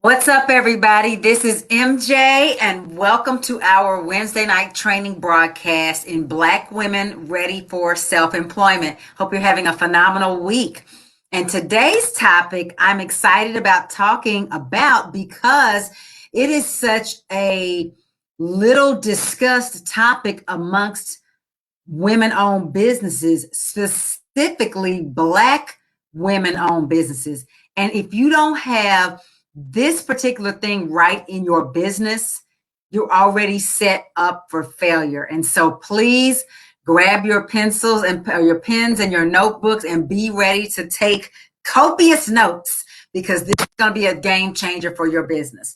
What's up, everybody? This is MJ, and welcome to our Wednesday night training broadcast in Black Women Ready for Self-Employment. Hope you're having a phenomenal week. And today's topic, I'm excited about talking about because it is such a little discussed topic amongst women-owned businesses, specifically Black women-owned businesses. And if you don't have this particular thing right in your business, you're already set up for failure. And so please grab your pencils and your pens and your notebooks and be ready to take copious notes because this is going to be a game changer for your business.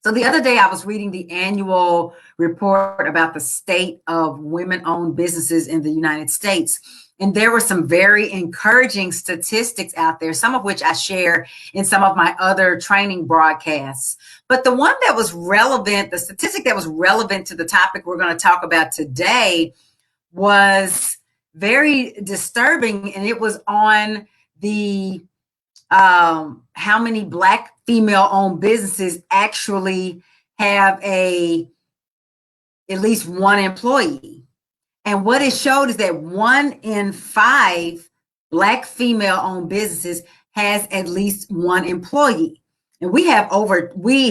So the other day I was reading the annual report about the state of women-owned businesses in the United States. And there were some very encouraging statistics out there, some of which I share in some of my other training broadcasts. But the one that was relevant, the statistic that was relevant to the topic we're going to talk about today was very disturbing. And it was on the how many Black female-owned businesses actually have at least one employee. And what it showed is that 1 in 5 Black female-owned businesses has at least one employee. And we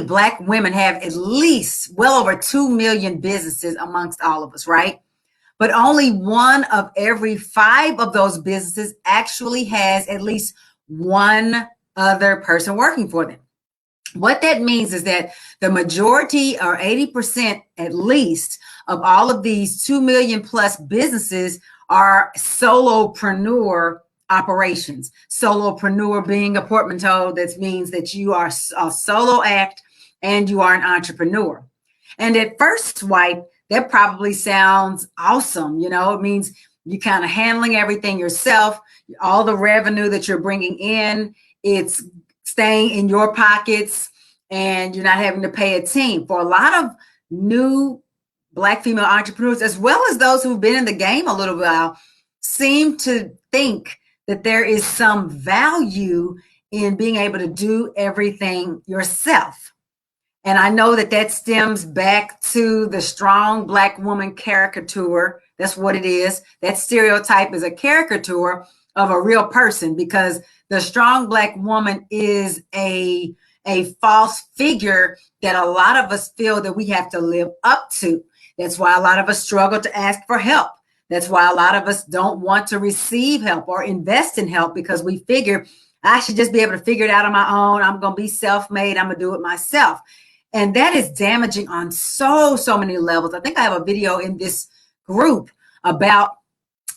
Black women have at least well over 2 million businesses amongst all of us, right? But only 1 of every 5 of those businesses actually has at least one other person working for them. What that means is that the majority, or 80% at least, of all of these 2 million plus businesses are solopreneur operations. Solopreneur being a portmanteau that means that you are a solo act and you are an entrepreneur. And at first swipe, that probably sounds awesome. You know, it means you kind of handling everything yourself, all the revenue that you're bringing in, it's staying in your pockets, and you're not having to pay a team. For a lot of new Black female entrepreneurs, as well as those who've been in the game a little while, seem to think that there is some value in being able to do everything yourself. And I know that that stems back to the strong Black woman caricature. That's what it is. That stereotype is a caricature of a real person, because the strong Black woman is a false figure that a lot of us feel that we have to live up to. That's why a lot of us struggle to ask for help. That's why a lot of us don't want to receive help or invest in help, because we figure I should just be able to figure it out on my own. I'm going to be self-made. I'm going to do it myself. And that is damaging on so many levels. I think I have a video in this group about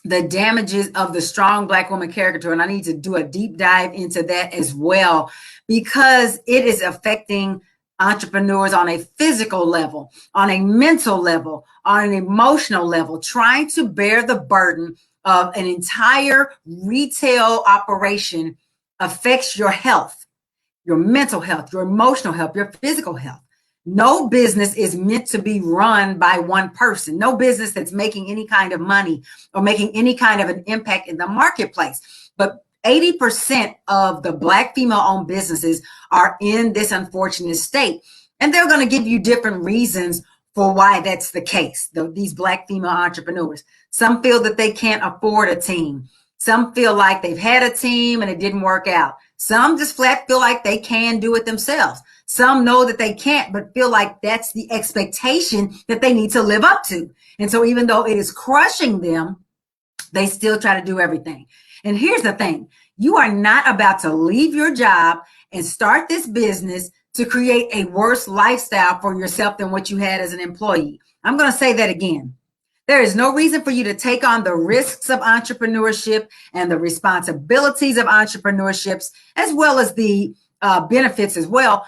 the damages of the strong Black woman caricature, and I need to do a deep dive into that as well, because it is affecting entrepreneurs on a physical level, on a mental level, on an emotional level, trying to bear the burden of an entire retail operation affects your health, your mental health, your emotional health, your physical health. No business is meant to be run by one person. No business that's making any kind of money or making any kind of an impact in the marketplace. But 80% of the Black female-owned businesses are in this unfortunate state. And they're going to give you different reasons for why that's the case, these Black female entrepreneurs. Some feel that they can't afford a team. Some feel like they've had a team and it didn't work out. Some just flat feel like they can do it themselves. Some know that they can't, but feel like that's the expectation that they need to live up to. And so even though it is crushing them, they still try to do everything. And here's the thing. You are not about to leave your job and start this business to create a worse lifestyle for yourself than what you had as an employee. I'm going to say that again. There is no reason for you to take on the risks of entrepreneurship and the responsibilities of entrepreneurship, as well as the benefits as well,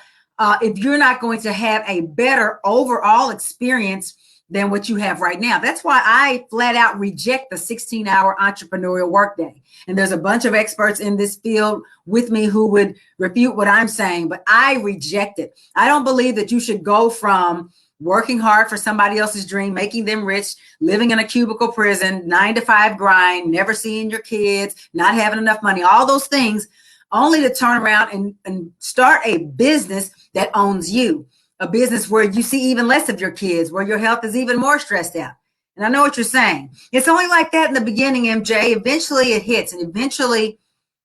if you're not going to have a better overall experience than what you have right now. That's why I flat out reject the 16-hour entrepreneurial workday. And there's a bunch of experts in this field with me who would refute what I'm saying, but I reject it. I don't believe that you should go from working hard for somebody else's dream, making them rich, living in a cubicle prison, 9 to 5 grind, never seeing your kids, not having enough money, all those things only to turn around and start a business that owns you, a business where you see even less of your kids, where your health is even more stressed out. And I know what you're saying. It's only like that in the beginning, MJ. Eventually it hits, and eventually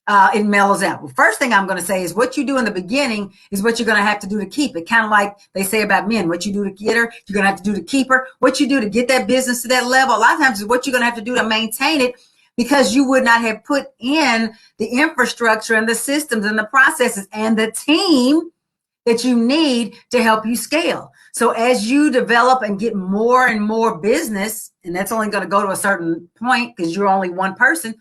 it mellows out. Well, first thing I'm going to say is what you do in the beginning is what you're going to have to do to keep it. Kind of like they say about men, what you do to get her, you're going to have to do to keep her. What you do to get that business to that level, a lot of times is what you're going to have to do to maintain it, because you would not have put in the infrastructure and the systems and the processes and the team that you need to help you scale. So as you develop and get more and more business, and that's only going to go to a certain point because you're only one person,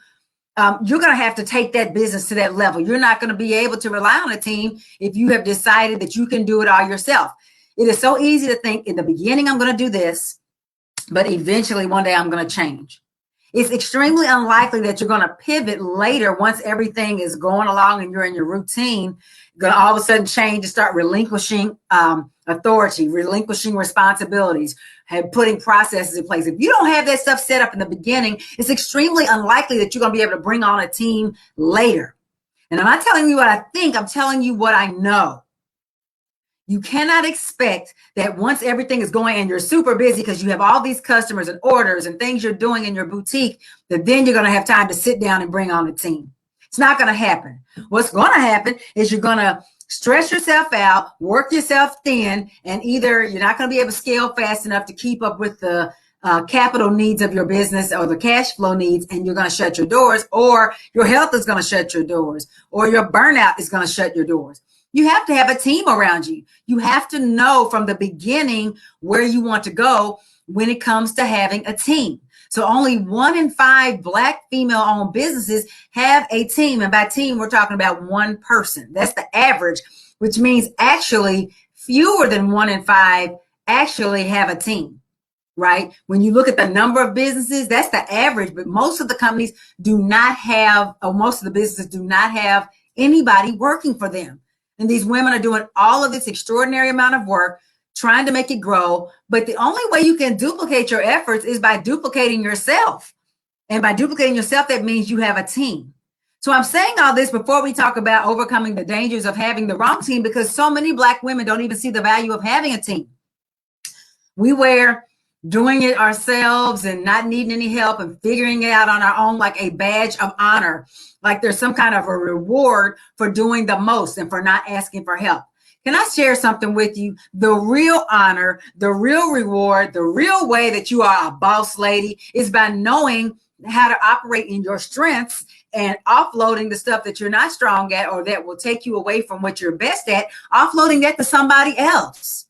you're going to have to take that business to that level. You're not going to be able to rely on a team if you have decided that you can do it all yourself. It is so easy to think in the beginning, I'm going to do this, but eventually one day I'm going to change. It's extremely unlikely that you're going to pivot later once everything is going along and you're in your routine. You're going to all of a sudden change and start relinquishing authority, relinquishing responsibilities, and putting processes in place. If you don't have that stuff set up in the beginning, it's extremely unlikely that you're going to be able to bring on a team later. And I'm not telling you what I think, I'm telling you what I know. You cannot expect that once everything is going and you're super busy because you have all these customers and orders and things you're doing in your boutique, that then you're going to have time to sit down and bring on a team. It's not going to happen. What's going to happen is you're going to stress yourself out, work yourself thin, and either you're not going to be able to scale fast enough to keep up with the capital needs of your business or the cash flow needs, and you're going to shut your doors, or your health is going to shut your doors, or your burnout is going to shut your doors. You have to have a team around you. You have to know from the beginning where you want to go when it comes to having a team. So only 1 in 5 Black female-owned businesses have a team. And by team, we're talking about one person. That's the average, which means actually fewer than 1 in 5 actually have a team, right? When you look at the number of businesses, that's the average. But most of the companies do not have, or most of the businesses do not have anybody working for them. And these women are doing all of this extraordinary amount of work, trying to make it grow. But the only way you can duplicate your efforts is by duplicating yourself. And by duplicating yourself, that means you have a team. So I'm saying all this before we talk about overcoming the dangers of having the wrong team, because so many Black women don't even see the value of having a team. We wear doing it ourselves and not needing any help and figuring it out on our own like a badge of honor, like there's some kind of a reward for doing the most and for not asking for help. Can I share something with you? The real honor, the real reward, the real way that you are a boss lady is by knowing how to operate in your strengths and offloading the stuff that you're not strong at or that will take you away from what you're best at, offloading that to somebody else.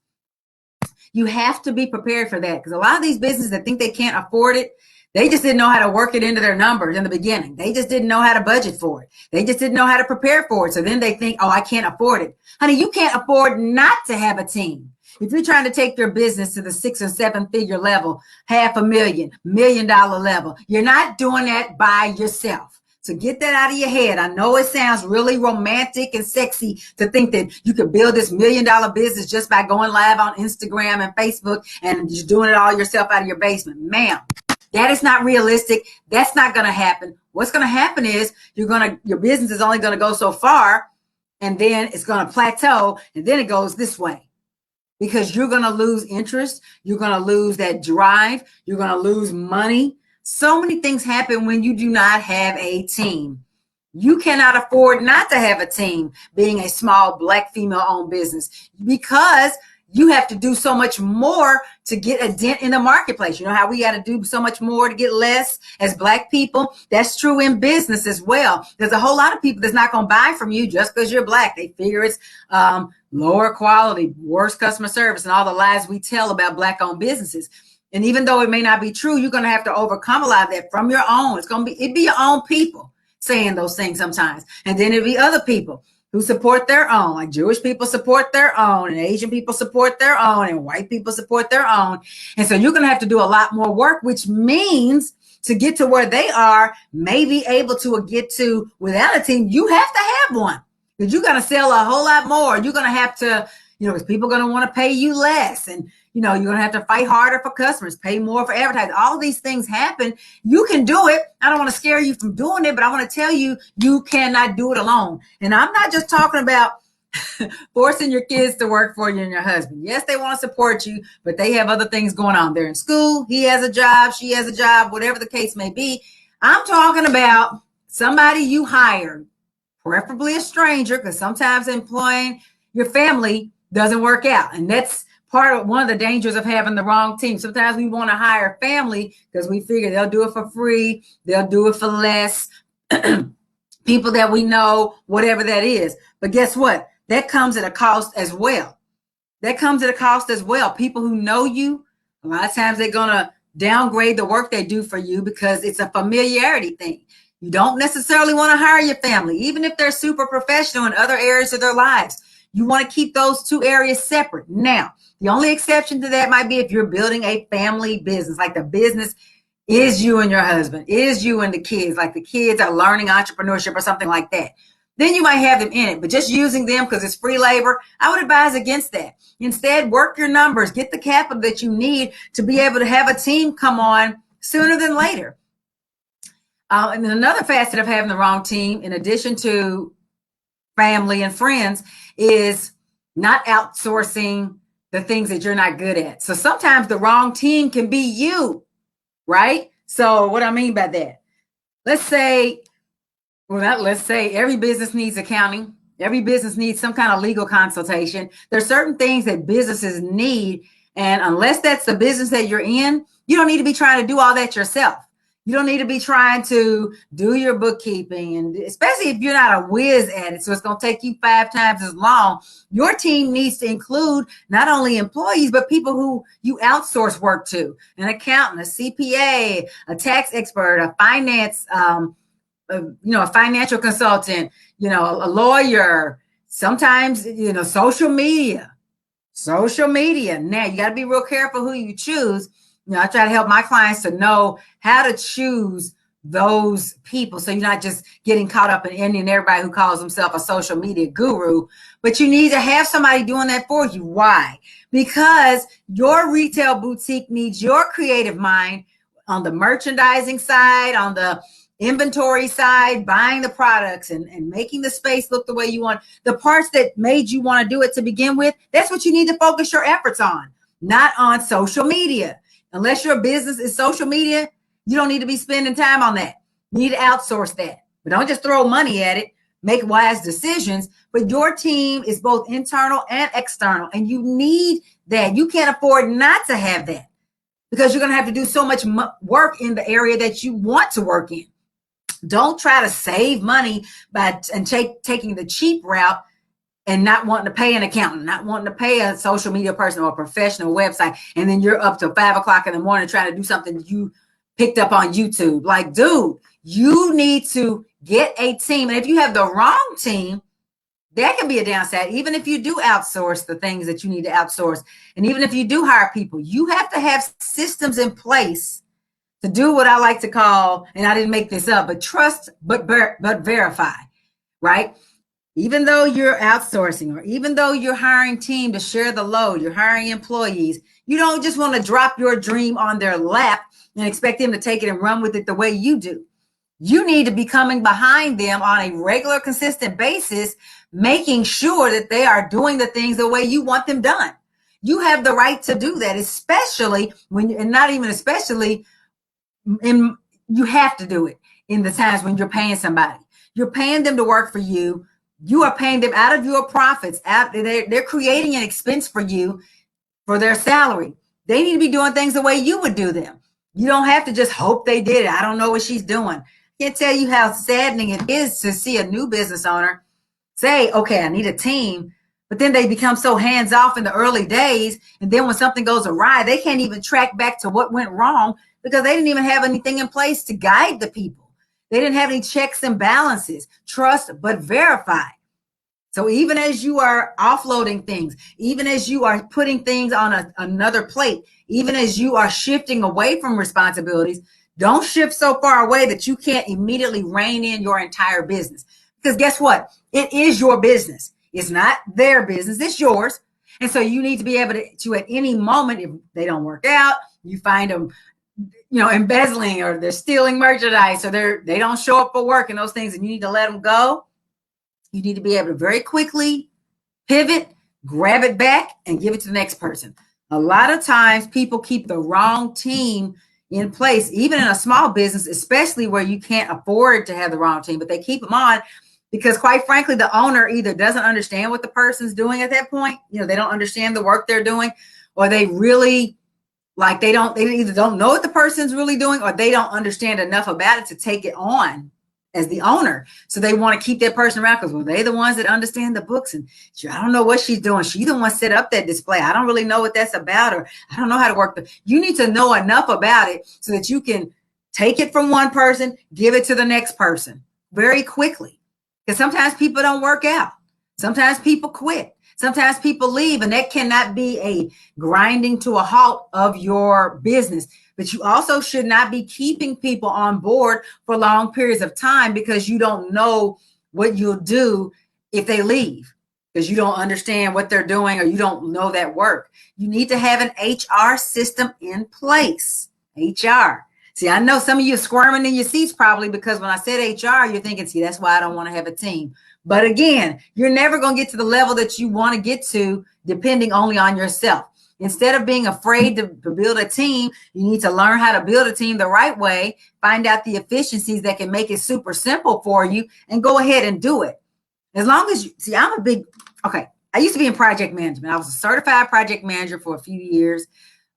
You have to be prepared for that, because a lot of these businesses that think they can't afford it, they just didn't know how to work it into their numbers in the beginning. They just didn't know how to budget for it. They just didn't know how to prepare for it. So then they think, oh, I can't afford it. Honey, you can't afford not to have a team. If you're trying to take your business to the 6 or 7 figure level, $500,000, $1 million level, you're not doing that by yourself. So get that out of your head. I know it sounds really romantic and sexy to think that you could build this $1 million business just by going live on Instagram and Facebook and just doing it all yourself out of your basement. Ma'am, that is not realistic. That's not going to happen. What's going to happen is your business is only going to go so far, and then it's going to plateau, and then it goes this way. Because you're going to lose interest. You're going to lose that drive. You're going to lose money. So many things happen when you do not have a team. You cannot afford not to have a team being a small Black female-owned business, because you have to do so much more to get a dent in the marketplace. You know how we got to do so much more to get less as Black people? That's true in business as well. There's a whole lot of people that's not going to buy from you just because you're Black. They figure it's lower quality, worse customer service, and all the lies we tell about Black-owned businesses. And even though it may not be true, you're going to have to overcome a lot of that from your own. It'd be your own people saying those things sometimes. And then it'd be other people who support their own, like Jewish people support their own, and Asian people support their own, and white people support their own. And so you're going to have to do a lot more work, which means to get to where they are, may be able to get to without a team, you have to have one. Because you're going to sell a whole lot more. You're going to have to because people are going to want to pay you less, and you're going to have to fight harder for customers, pay more for advertising. All these things happen. You can do it. I don't want to scare you from doing it, but I want to tell you, you cannot do it alone. And I'm not just talking about forcing your kids to work for you and your husband. Yes, they want to support you, but they have other things going on. They're in school. He has a job. She has a job, whatever the case may be. I'm talking about somebody you hired, preferably a stranger, because sometimes employing your family doesn't work out. And that's one of the dangers of having the wrong team. Sometimes we want to hire family because we figure they'll do it for free. They'll do it for less. People that we know, whatever that is. But guess what? That comes at a cost as well. People who know you, a lot of times they're going to downgrade the work they do for you because it's a familiarity thing. You don't necessarily want to hire your family, even if they're super professional in other areas of their lives. You want to keep those two areas separate. Now, the only exception to that might be if you're building a family business, like the business is you and your husband, is you and the kids, like the kids are learning entrepreneurship or something like that. Then you might have them in it, but just using them because it's free labor, I would advise against that. Instead, work your numbers, get the capital that you need to be able to have a team come on sooner than later. And then another facet of having the wrong team, in addition to family and friends, is not outsourcing the things that you're not good at. So sometimes the wrong team can be you, right? So what I mean by that, let's say every business needs accounting. Every business needs some kind of legal consultation. There's certain things that businesses need. And unless that's the business that you're in, you don't need to be trying to do all that yourself. You don't need to be trying to do your bookkeeping, and especially if you're not a whiz at it, so it's going to take you 5 times as long. Your team needs to include not only employees, but people who you outsource work to, an accountant, a CPA, a tax expert, a finance, a financial consultant, a lawyer, sometimes, social media. Now you got to be real careful who you choose. I try to help my clients to know how to choose those people. So you're not just getting caught up in ending everybody who calls himself a social media guru, but you need to have somebody doing that for you. Why? Because your retail boutique needs your creative mind on the merchandising side, on the inventory side, buying the products and making the space look the way you want. The parts that made you want to do it to begin with, that's what you need to focus your efforts on, not on social media. Unless your business is social media, you don't need to be spending time on that. You need to outsource that. But don't just throw money at it. Make wise decisions. But your team is both internal and external, and you need that. You can't afford not to have that because you're going to have to do so much work in the area that you want to work in. Don't try to save money taking the cheap route and not wanting to pay an accountant, not wanting to pay a social media person or a professional website. And then you're up till 5 o'clock in the morning trying to do something you picked up on YouTube. Like, dude, you need to get a team. And if you have the wrong team, that can be a downside. Even if you do outsource the things that you need to outsource, and even if you do hire people, you have to have systems in place to do what I like to call, and I didn't make this up, but trust, but verify, right? Even though you're outsourcing, or even though you're hiring team to share the load, you're hiring employees, you don't just want to drop your dream on their lap and expect them to take it and run with it the way you do. You need to be coming behind them on a regular, consistent basis, making sure that they are doing the things the way you want them done. You have the right to do that, especially and not even especially, you have to do it in the times when you're paying somebody. You're paying them to work for you. You are paying them out of your profits. They're creating an expense for you for their salary. They need to be doing things the way you would do them. You don't have to just hope they did it. I don't know what she's doing. I can't tell you how saddening it is to see a new business owner say, okay, I need a team, but then they become so hands off in the early days. And then when something goes awry, they can't even track back to what went wrong because they didn't even have anything in place to guide the people. They didn't have any checks and balances. Trust, but verify. So even as you are offloading things, even as you are putting things on another plate, even as you are shifting away from responsibilities, don't shift so far away that you can't immediately rein in your entire business. Because guess what? It is your business. It's not their business. It's yours. And so you need to be able to at any moment, if they don't work out, you find them, embezzling, or they're stealing merchandise, or they don't show up for work and those things, and you need to let them go. You need to be able to very quickly pivot, grab it back, and give it to the next person. A lot of times people keep the wrong team in place, even in a small business, especially where you can't afford to have the wrong team, but they keep them on because, quite frankly, the owner either doesn't understand what the person's doing at that point. They don't understand the work they're doing, or they really they either don't know what the person's really doing, or they don't understand enough about it to take it on as the owner. So they want to keep that person around because, well, they're the ones that understand the books, and I don't know what she's doing. She the one set up that display. I don't really know what that's about, or I don't know how to work. You need to know enough about it so that you can take it from one person, give it to the next person very quickly. Because sometimes people don't work out. Sometimes people quit. Sometimes people leave, and that cannot be a grinding to a halt of your business. But you also should not be keeping people on board for long periods of time because you don't know what you'll do if they leave, because you don't understand what they're doing or you don't know that work. You need to have an HR system in place. HR. See, I know some of you are squirming in your seats probably because when I said HR, you're thinking, see, that's why I don't want to have a team. But again, you're never going to get to the level that you want to get to depending only on yourself. Instead of being afraid to build a team, you need to learn how to build a team the right way, find out the efficiencies that can make it super simple for you, and go ahead and do it. As long as I used to be in project management. I was a certified project manager for a few years.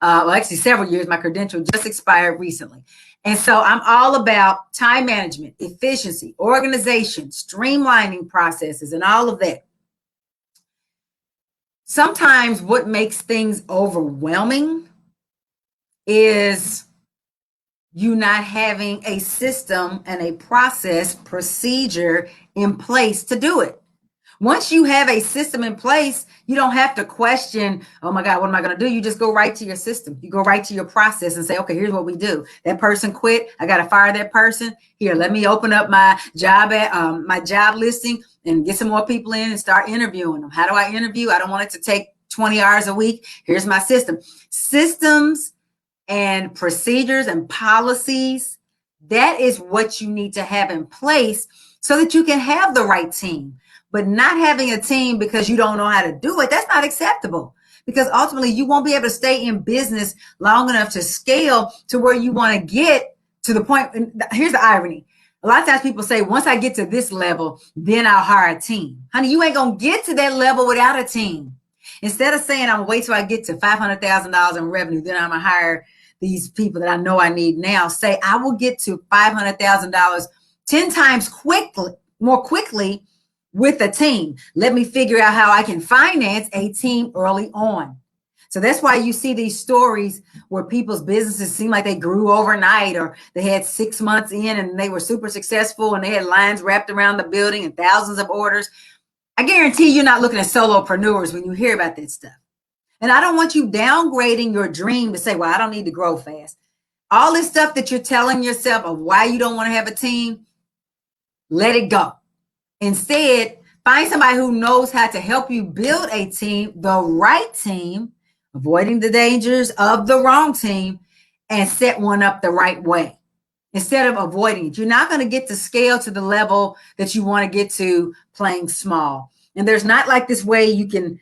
Actually several years. My credential just expired recently. And so I'm all about time management, efficiency, organization, streamlining processes, and all of that. Sometimes what makes things overwhelming is you not having a system and a process, procedure in place to do it. Once you have a system in place, you don't have to question, oh my God, what am I going to do? You just go right to your system. You go right to your process and say, okay, here's what we do. That person quit. I got to fire that person. Here, let me open up my job listing and get some more people in and start interviewing them. How do I interview? I don't want it to take 20 hours a week. Here's my system. Systems and procedures and policies, that is what you need to have in place so that you can have the right team. But not having a team because you don't know how to do it, that's not acceptable. Because ultimately, you won't be able to stay in business long enough to scale to where you want to get to the point. And here's the irony. A lot of times people say, once I get to this level, then I'll hire a team. Honey, you ain't going to get to that level without a team. Instead of saying, I'm going to wait till I get to $500,000 in revenue, then I'm going to hire these people that I know I need now. Say, I will get to $500,000 10 times more quickly with a team. Let me figure out how I can finance a team early on. So that's why you see these stories where people's businesses seem like they grew overnight, or they had 6 months in and they were super successful and they had lines wrapped around the building and thousands of orders. I guarantee you're not looking at solopreneurs when you hear about that stuff. And I don't want you downgrading your dream to say, well, I don't need to grow fast. All this stuff that you're telling yourself of why you don't want to have a team, let it go. Instead, find somebody who knows how to help you build a team, the right team, avoiding the dangers of the wrong team, and set one up the right way instead of avoiding it. You're not going to get to scale to the level that you want to get to playing small. And there's not like this way you can,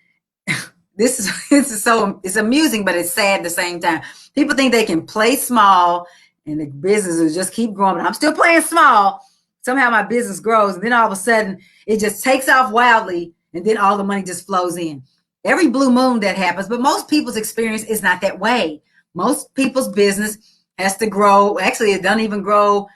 it's amusing, but it's sad at the same time. People think they can play small and the business will just keep growing. I'm still playing small. Somehow my business grows, and then all of a sudden it just takes off wildly, and then all the money just flows in. Every blue moon that happens, but most people's experience is not that way. Most people's business has to grow. Actually, it doesn't even grow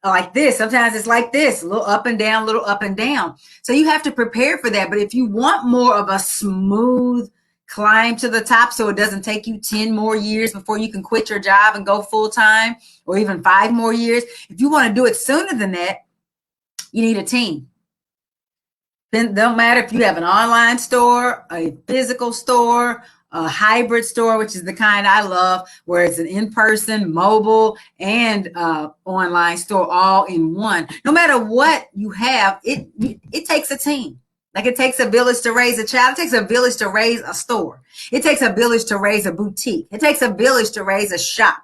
like this. Sometimes it's like this, a little up and down, a little up and down. So you have to prepare for that. But if you want more of a smooth climb to the top so it doesn't take you 10 more years before you can quit your job and go full time, or even 5 more years, if you want to do it sooner than that, you need a team. Then don't matter if you have an online store, a physical store, a hybrid store, which is the kind I love, where it's an in-person, mobile, and online store all in one. No matter what you have, it takes a team. Like it takes a village to raise a child. It takes a village to raise a store. It takes a village to raise a boutique. It takes a village to raise a shop.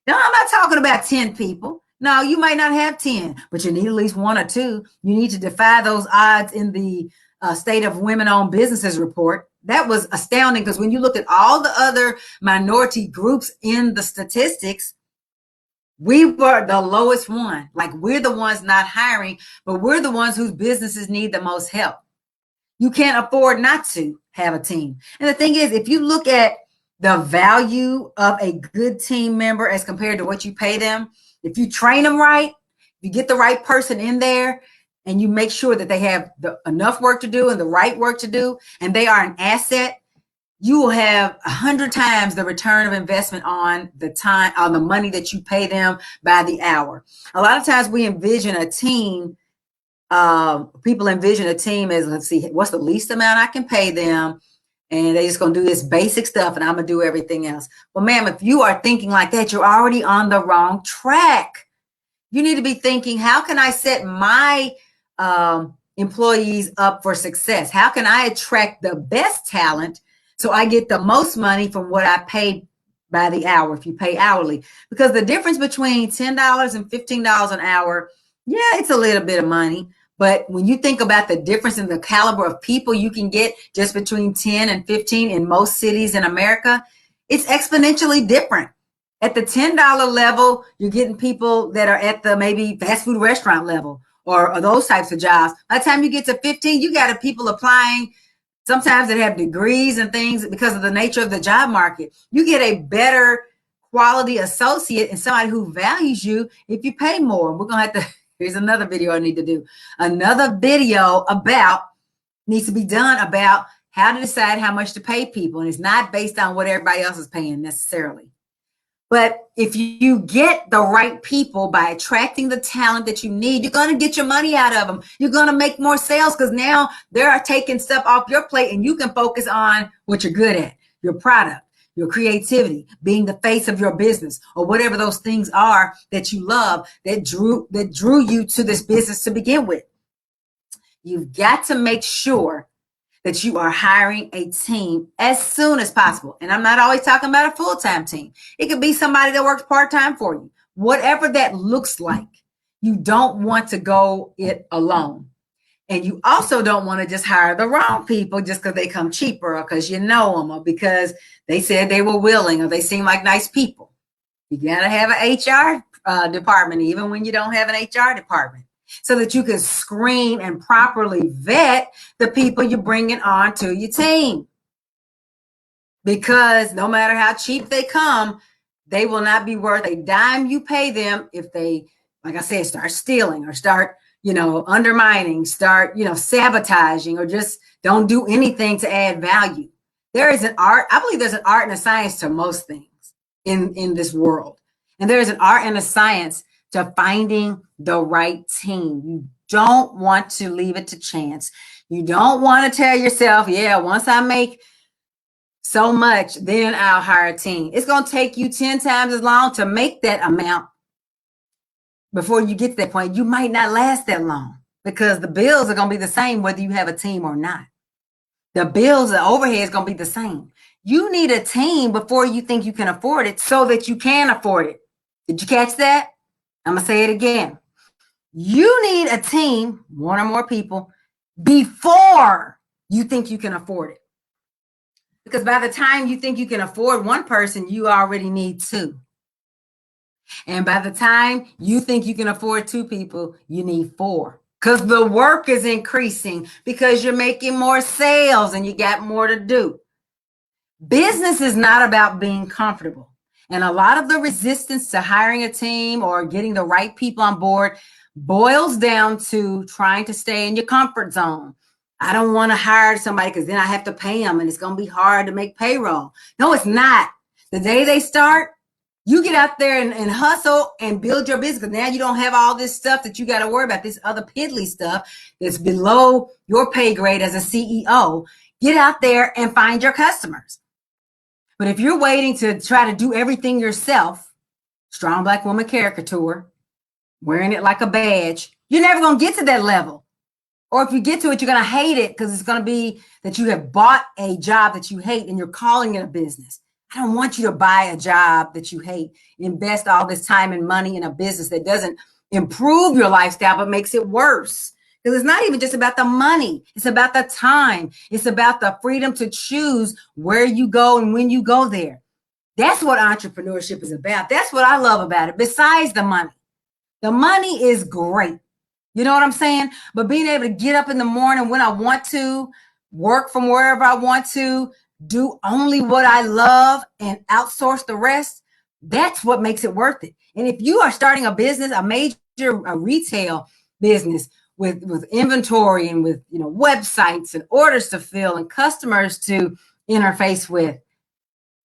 No, I'm not talking about 10 people. No, you might not have 10, but you need at least one or two. You need to defy those odds in the State of Women-Owned Businesses report. That was astounding because when you look at all the other minority groups in the statistics, we were the lowest one. Like we're the ones not hiring, but we're the ones whose businesses need the most help. You can't afford not to have a team. And the thing is, if you look at the value of a good team member as compared to what you pay them, if you train them right, you get the right person in there, and you make sure that they have enough work to do and the right work to do, and they are an asset, you will have 100 times the return of investment on the time, on the money that you pay them by the hour. A lot of times we envision a team, people envision a team as, let's see, what's the least amount I can pay them? And they're just going to do this basic stuff and I'm going to do everything else. Well, ma'am, if you are thinking like that, you're already on the wrong track. You need to be thinking, how can I set my employees up for success? How can I attract the best talent so I get the most money from what I pay by the hour, if you pay hourly? Because the difference between $10 and $15 an hour, yeah, it's a little bit of money. But when you think about the difference in the caliber of people you can get just between 10 and 15 in most cities in America, it's exponentially different. At the $10 level, you're getting people that are at the maybe fast food restaurant level or those types of jobs. By the time you get to 15, you got people applying sometimes that have degrees and things because of the nature of the job market. You get a better quality associate and somebody who values you if you pay more. We're going to have to, here's another video I need to do. Another video needs to be done about how to decide how much to pay people. And it's not based on what everybody else is paying necessarily. But if you get the right people by attracting the talent that you need, you're going to get your money out of them. You're going to make more sales because now they're taking stuff off your plate and you can focus on what you're good at, your product, your creativity, being the face of your business, or whatever those things are that you love that drew you to this business to begin with. You've got to make sure that you are hiring a team as soon as possible. And I'm not always talking about a full-time team. It could be somebody that works part-time for you. Whatever that looks like, you don't want to go it alone. And you also don't want to just hire the wrong people just because they come cheaper or because you know them or because they said they were willing or they seem like nice people. You got to have an HR department even when you don't have an HR department, so that you can screen and properly vet the people you're bringing on to your team. Because no matter how cheap they come, they will not be worth a dime you pay them if they, like I said, start stealing or start, undermining, start, sabotaging, or just don't do anything to add value. There is an art. I believe there's an art and a science to most things in this world. And there is an art and a science to finding the right team. You don't want to leave it to chance. You don't want to tell yourself, yeah, once I make so much, then I'll hire a team. It's going to take you 10 times as long to make that amount before you get to that point. You might not last that long because the bills are going to be the same whether you have a team or not. The bills, the overhead is going to be the same. You need a team before you think you can afford it so that you can afford it. Did you catch that? I'm going to say it again. You need a team, one or more people, before you think you can afford it. Because by the time you think you can afford one person, you already need two. And by the time you think you can afford two people, you need four. Because the work is increasing because you're making more sales and you got more to do. Business is not about being comfortable. And a lot of the resistance to hiring a team or getting the right people on board boils down to trying to stay in your comfort zone. I don't want to hire somebody because then I have to pay them and it's going to be hard to make payroll. No, it's not. The day they start, you get out there and hustle and build your business. Now you don't have all this stuff that you got to worry about, this other piddly stuff that's below your pay grade as a CEO. Get out there and find your customers. But if you're waiting to try to do everything yourself, strong black woman caricature, wearing it like a badge, you're never going to get to that level. Or if you get to it, you're going to hate it because it's going to be that you have bought a job that you hate and you're calling it a business. I don't want you to buy a job that you hate, invest all this time and money in a business that doesn't improve your lifestyle, but makes it worse. Because it's not even just about the money. It's about the time. It's about the freedom to choose where you go and when you go there. That's what entrepreneurship is about. That's what I love about it, besides the money. The money is great. You know what I'm saying? But being able to get up in the morning when I want to, work from wherever I want to, do only what I love and outsource the rest, that's what makes it worth it. And if you are starting a business, a retail business with inventory and with websites and orders to fill and customers to interface with,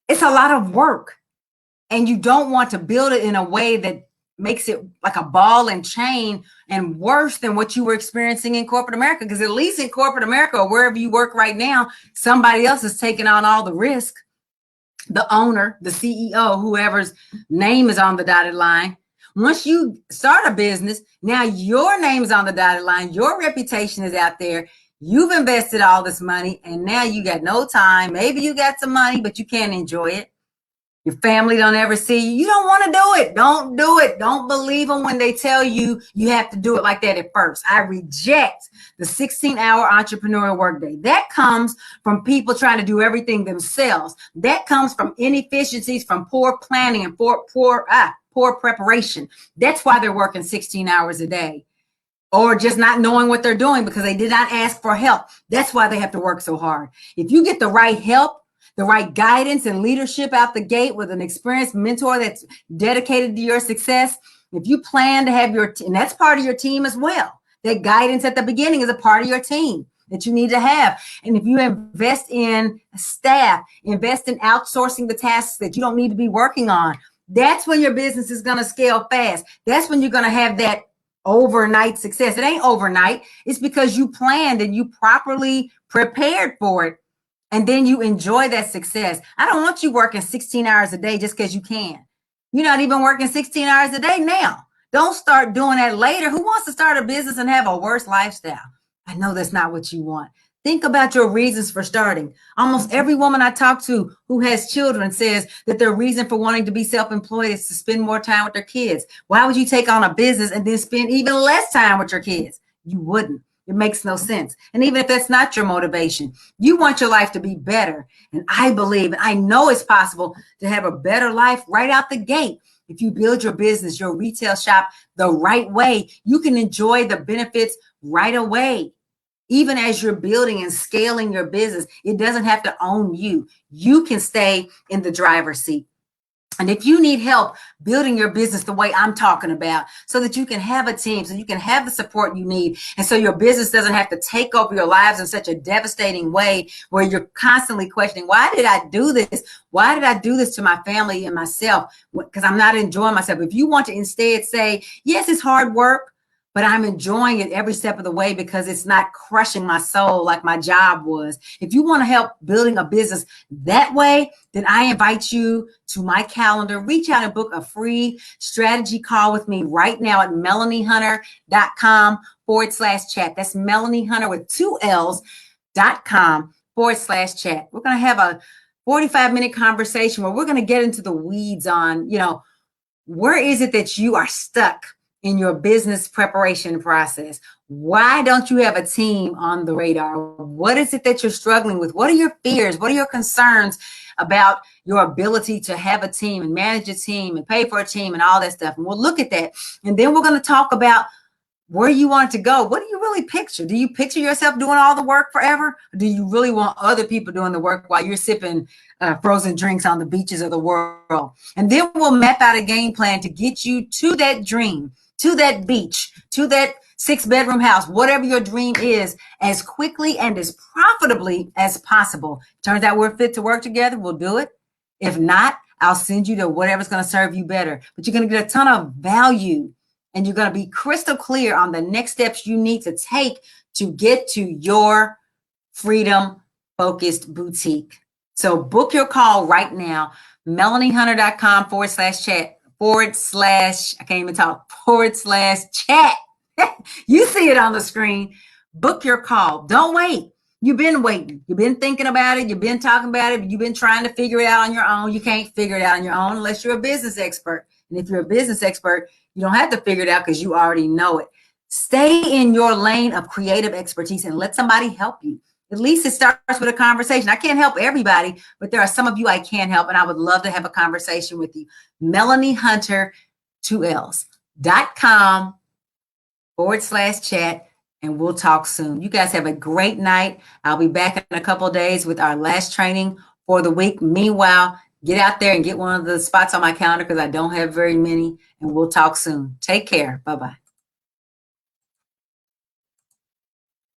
it's a lot of work. And you don't want to build it in a way that makes it like a ball and chain and worse than what you were experiencing in corporate America. Because at least in corporate America or wherever you work right now, somebody else is taking on all the risk. The owner, the CEO, whoever's name is on the dotted line. Once you start a business, now your name is on the dotted line. Your reputation is out there. You've invested all this money and now you got no time. Maybe you got some money, but you can't enjoy it. Your family don't ever see you. You don't want to do it. Don't do it. Don't believe them when they tell you you have to do it like that at first. I reject the 16-hour entrepreneurial workday. That comes from people trying to do everything themselves. That comes from inefficiencies, from poor planning and poor preparation. That's why they're working 16 hours a day. Or just not knowing what they're doing because they did not ask for help. That's why they have to work so hard. If you get the right help, the right guidance and leadership out the gate with an experienced mentor that's dedicated to your success, if you plan to have and that's part of your team as well. That guidance at the beginning is a part of your team that you need to have. And if you invest in staff, invest in outsourcing the tasks that you don't need to be working on, that's when your business is going to scale fast. That's when you're going to have that overnight success. It ain't overnight. It's because you planned and you properly prepared for it. And then you enjoy that success. I don't want you working 16 hours a day just because you can. You're not even working 16 hours a day now. Don't start doing that later. Who wants to start a business and have a worse lifestyle? I know that's not what you want. Think about your reasons for starting. Almost every woman I talk to who has children says that their reason for wanting to be self-employed is to spend more time with their kids. Why would you take on a business and then spend even less time with your kids? You wouldn't. It makes no sense. And even if that's not your motivation, you want your life to be better. And I believe, and I know it's possible to have a better life right out the gate. If you build your business, your retail shop the right way, you can enjoy the benefits right away. Even as you're building and scaling your business, it doesn't have to own you. You can stay in the driver's seat. And if you need help building your business the way I'm talking about, so that you can have a team, so you can have the support you need, and so your business doesn't have to take over your lives in such a devastating way where you're constantly questioning, why did I do this? Why did I do this to my family and myself? Because I'm not enjoying myself. If you want to instead say, yes, it's hard work, but I'm enjoying it every step of the way because it's not crushing my soul like my job was. If you want to help building a business that way, then I invite you to my calendar. Reach out and book a free strategy call with me right now at melaniehunter.com/chat. That's Melanie Hunter with 2 L's.com/chat. We're going to have a 45-minute conversation where we're going to get into the weeds on, where is it that you are stuck in your business preparation process? Why don't you have a team on the radar? What is it that you're struggling with? What are your fears? What are your concerns about your ability to have a team and manage a team and pay for a team and all that stuff? And we'll look at that. And then we're going to talk about where you want to go. What do you really picture? Do you picture yourself doing all the work forever? Or do you really want other people doing the work while you're sipping frozen drinks on the beaches of the world? And then we'll map out a game plan to get you to that dream, to that beach, to that 6-bedroom house, whatever your dream is, as quickly and as profitably as possible. Turns out we're fit to work together, we'll do it. If not, I'll send you to whatever's going to serve you better. But you're going to get a ton of value, and you're going to be crystal clear on the next steps you need to take to get to your freedom-focused boutique. So book your call right now, melaniehunter.com/chat. I can't even talk, /chat. You see it on the screen, Book your call. Don't wait. You've been waiting. You've been thinking about it. You've been talking about it. You've been trying to figure it out on your own. You can't figure it out on your own unless you're a business expert. And if you're a business expert, you don't have to figure it out because you already know it. Stay in your lane of creative expertise and let somebody help you. At least it starts with a conversation. I can't help everybody, but there are some of you I can help, and I would love to have a conversation with you. Melanie Hunter, 2ls.com/chat, and we'll talk soon. You guys have a great night. I'll be back in a couple of days with our last training for the week. Meanwhile, get out there and get one of the spots on my calendar because I don't have very many, and we'll talk soon. Take care. Bye-bye.